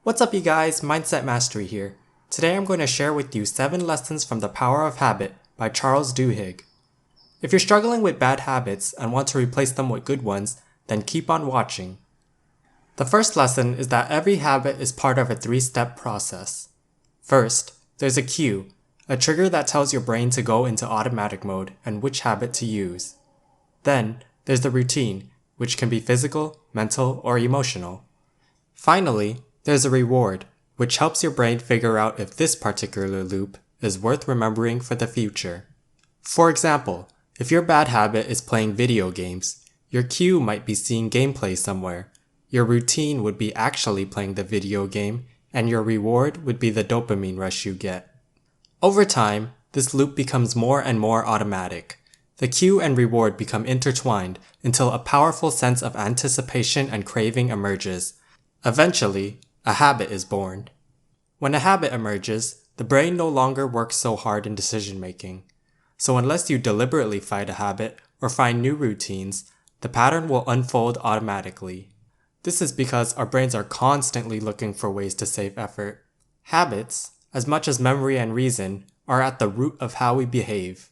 What's up you guys, Mindset Mastery here. Today I'm going to share with you 7 lessons from The Power of Habit by Charles Duhigg. If you're struggling with bad habits and want to replace them with good ones, then keep on watching. The first lesson is that every habit is part of a 3-step process. First, there's a cue, a trigger that tells your brain to go into automatic mode and which habit to use. Then, there's the routine, which can be physical, mental, or emotional. Finally, there's a reward, which helps your brain figure out if this particular loop is worth remembering for the future. For example, if your bad habit is playing video games, your cue might be seeing gameplay somewhere. Your routine would be actually playing the video game, and your reward would be the dopamine rush you get. Over time, this loop becomes more and more automatic. The cue and reward become intertwined until a powerful sense of anticipation and craving emerges. Eventually, a habit is born. When a habit emerges, the brain no longer works so hard in decision making. So unless you deliberately fight a habit or find new routines, the pattern will unfold automatically. This is because our brains are constantly looking for ways to save effort. Habits, as much as memory and reason, are at the root of how we behave.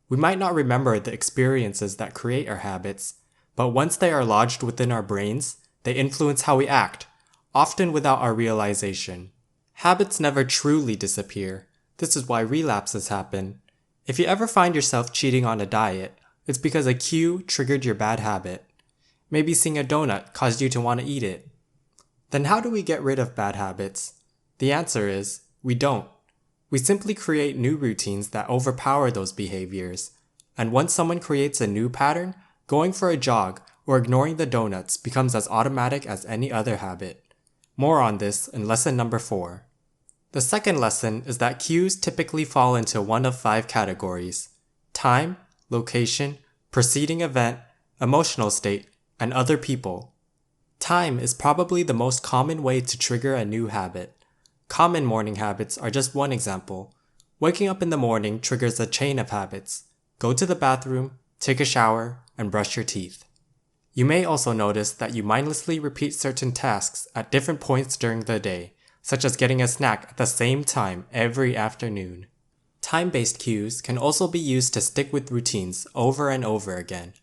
We might not remember the experiences that create our habits, but once they are lodged within our brains, they influence how we act, often without our realization. Habits never truly disappear. This is why relapses happen. If you ever find yourself cheating on a diet, it's because a cue triggered your bad habit. Maybe seeing a donut caused you to want to eat it. Then how do we get rid of bad habits? The answer is, we don't. We simply create new routines that overpower those behaviors. And once someone creates a new pattern, going for a jog or ignoring the donuts becomes as automatic as any other habit. More on this in lesson number 4. The second lesson is that cues typically fall into one of 5 categories: time, location, preceding event, emotional state, and other people. Time is probably the most common way to trigger a new habit. Common morning habits are just one example. Waking up in the morning triggers a chain of habits. Go to the bathroom, take a shower, and brush your teeth. You may also notice that you mindlessly repeat certain tasks at different points during the day, such as getting a snack at the same time every afternoon. Time-based cues can also be used to stick with routines over and over again.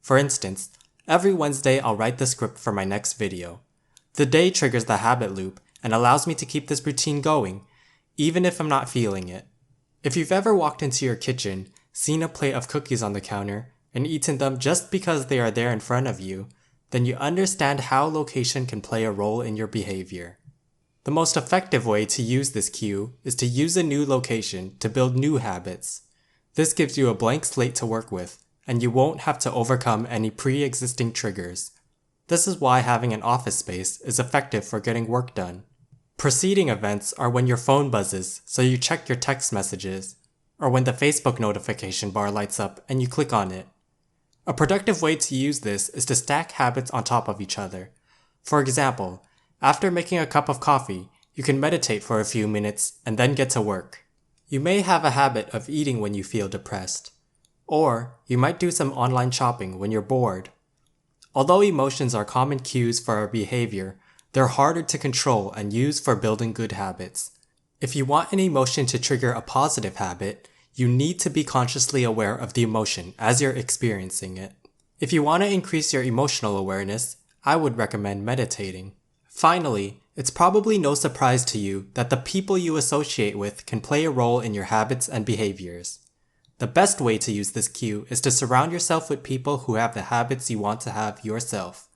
For instance, every Wednesday I'll write the script for my next video. The day triggers the habit loop and allows me to keep this routine going, even if I'm not feeling it. If you've ever walked into your kitchen, seen a plate of cookies on the counter, and eaten them just because they are there in front of you, then you understand how location can play a role in your behavior. The most effective way to use this cue is to use a new location to build new habits. This gives you a blank slate to work with, and you won't have to overcome any pre-existing triggers. This is why having an office space is effective for getting work done. Preceding events are when your phone buzzes, so you check your text messages, or when the Facebook notification bar lights up and you click on it. A productive way to use this is to stack habits on top of each other. For example, after making a cup of coffee, you can meditate for a few minutes and then get to work. You may have a habit of eating when you feel depressed. Or you might do some online shopping when you're bored. Although emotions are common cues for our behavior, they're harder to control and use for building good habits. If you want an emotion to trigger a positive habit, you need to be consciously aware of the emotion as you're experiencing it. If you want to increase your emotional awareness, I would recommend meditating. Finally, it's probably no surprise to you that the people you associate with can play a role in your habits and behaviors. The best way to use this cue is to surround yourself with people who have the habits you want to have yourself.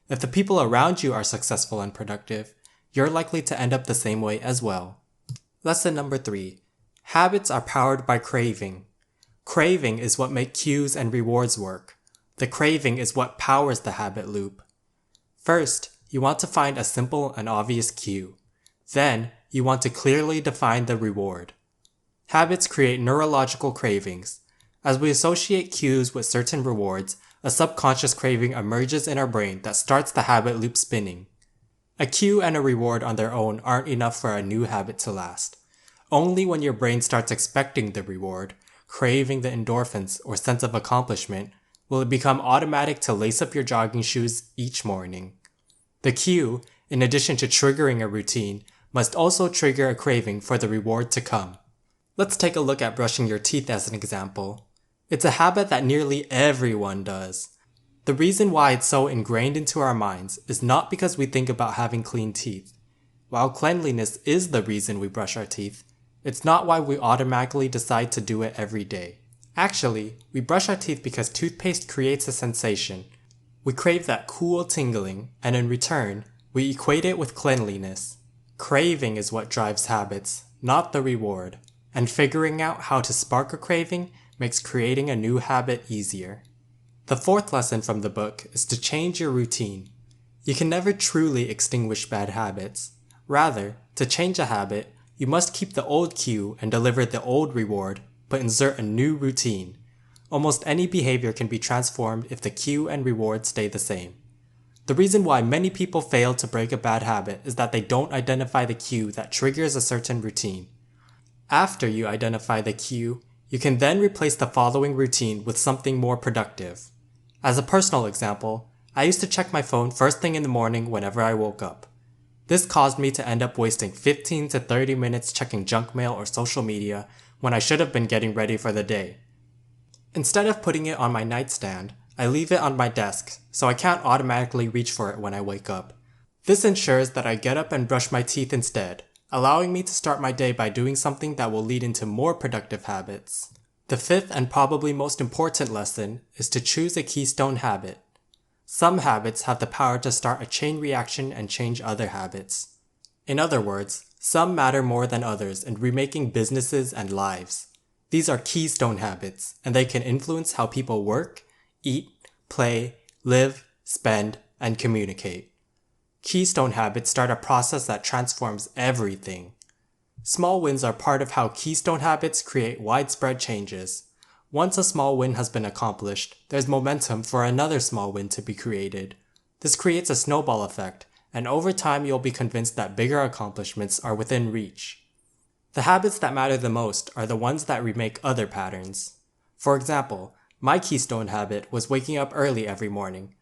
If the people around you are successful and productive, you're likely to end up the same way as well. Lesson number 3. Habits are powered by craving. Craving is what makes cues and rewards work. The craving is what powers the habit loop. First, you want to find a simple and obvious cue. Then, you want to clearly define the reward. Habits create neurological cravings. As we associate cues with certain rewards, a subconscious craving emerges in our brain that starts the habit loop spinning. A cue and a reward on their own aren't enough for a new habit to last. Only when your brain starts expecting the reward, craving the endorphins or sense of accomplishment, will it become automatic to lace up your jogging shoes each morning. The cue in addition to triggering a routine, must also trigger a craving for the reward to come. Let's take a look at brushing your teeth as an example. It's a habit that nearly everyone does. The reason why it's so ingrained into our minds is not because we think about having clean teeth. While cleanliness is the reason we brush our teeth, it's not why we automatically decide to do it every day. Actually, we brush our teeth because toothpaste creates a sensation. We crave that cool tingling, and in return, we equate it with cleanliness. Craving is what drives habits, not the reward. And figuring out how to spark a craving makes creating a new habit easier. The fourth lesson from the book is to change your routine. You can never truly extinguish bad habits. Rather, to change a habit, you must keep the old cue and deliver the old reward, but insert a new routine. Almost any behavior can be transformed if the cue and reward stay the same. The reason why many people fail to break a bad habit is that they don't identify the cue that triggers a certain routine. After you identify the cue, you can then replace the following routine with something more productive. As a personal example, I used to check my phone first thing in the morning whenever I woke up. This caused me to end up wasting 15 to 30 minutes checking junk mail or social media when I should have been getting ready for the day. Instead of putting it on my nightstand, I leave it on my desk so I can't automatically reach for it when I wake up. This ensures that I get up and brush my teeth instead, allowing me to start my day by doing something that will lead into more productive habits. The fifth and probably most important lesson is to choose a keystone habit. Some habits have the power to start a chain reaction and change other habits. In other words, some matter more than others in remaking businesses and lives. These are keystone habits, and they can influence how people work, eat, play, live, spend, and communicate. Keystone habits start a process that transforms everything. Small wins are part of how keystone habits create widespread changes. Once a small win has been accomplished, there's momentum for another small win to be created. This creates a snowball effect, and over time you'll be convinced that bigger accomplishments are within reach. The habits that matter the most are the ones that remake other patterns. For example, my keystone habit was waking up early every morning.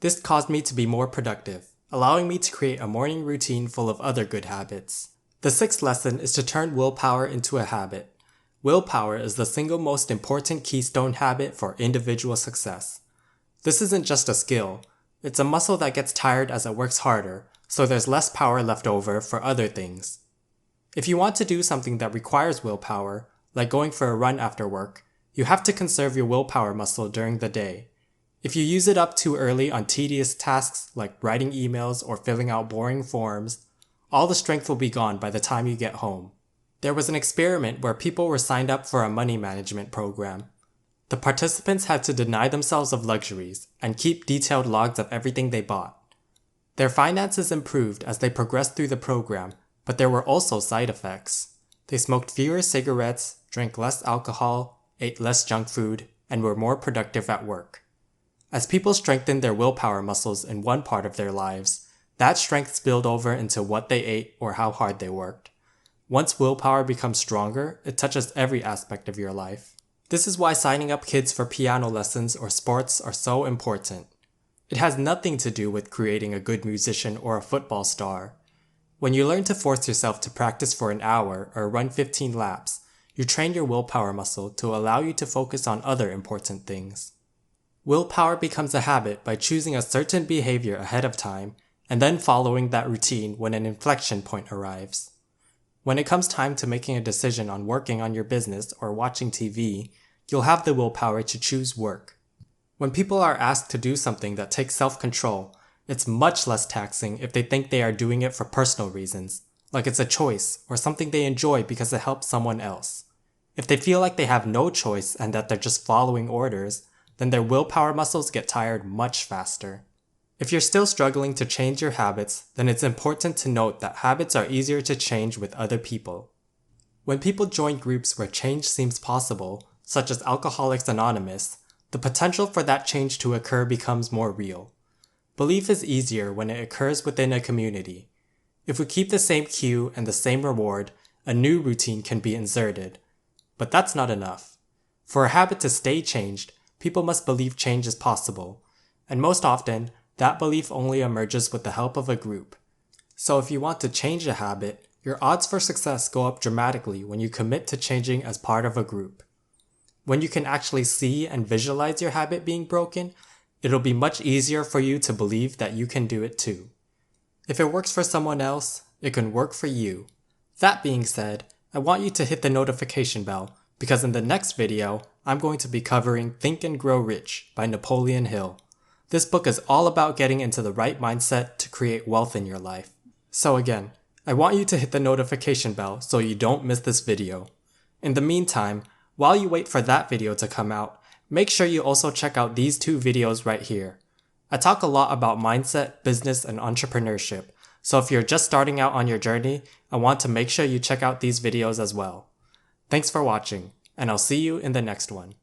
This caused me to be more productive, allowing me to create a morning routine full of other good habits. The sixth lesson is to turn willpower into a habit. Willpower is the single most important keystone habit for individual success. This isn't just a skill, it's a muscle that gets tired as it works harder, so there's less power left over for other things. If you want to do something that requires willpower, like going for a run after work, you have to conserve your willpower muscle during the day. If you use it up too early on tedious tasks like writing emails or filling out boring forms, all the strength will be gone by the time you get home. There was an experiment where people were signed up for a money management program. The participants had to deny themselves of luxuries and keep detailed logs of everything they bought. Their finances improved as they progressed through the program, but there were also side effects. They smoked fewer cigarettes, drank less alcohol, ate less junk food, and were more productive at work. As people strengthened their willpower muscles in one part of their lives, that strength spilled over into what they ate or how hard they worked. Once willpower becomes stronger, it touches every aspect of your life. This is why signing up kids for piano lessons or sports are so important. It has nothing to do with creating a good musician or a football star. When you learn to force yourself to practice for an hour or run 15 laps, you train your willpower muscle to allow you to focus on other important things. Willpower becomes a habit by choosing a certain behavior ahead of time and then following that routine when an inflection point arrives. When it comes time to making a decision on working on your business or watching TV, you'll have the willpower to choose work. When people are asked to do something that takes self-control, it's much less taxing if they think they are doing it for personal reasons, like it's a choice or something they enjoy because it helps someone else. If they feel like they have no choice and that they're just following orders, then their willpower muscles get tired much faster. If you're still struggling to change your habits, then it's important to note that habits are easier to change with other people. When people join groups where change seems possible, such as Alcoholics Anonymous, the potential for that change to occur becomes more real. Belief is easier when it occurs within a community. If we keep the same cue and the same reward, a new routine can be inserted. But that's not enough. For a habit to stay changed, people must believe change is possible, and most often, that belief only emerges with the help of a group. So if you want to change a habit, your odds for success go up dramatically when you commit to changing as part of a group. When you can actually see and visualize your habit being broken, it'll be much easier for you to believe that you can do it too. If it works for someone else, it can work for you. That being said, I want you to hit the notification bell because in the next video, I'm going to be covering Think and Grow Rich by Napoleon Hill. This book is all about getting into the right mindset to create wealth in your life. So again, I want you to hit the notification bell so you don't miss this video. In the meantime, while you wait for that video to come out, make sure you also check out these two videos right here. I talk a lot about mindset, business, and entrepreneurship, so if you're just starting out on your journey, I want to make sure you check out these videos as well. Thanks for watching, and I'll see you in the next one.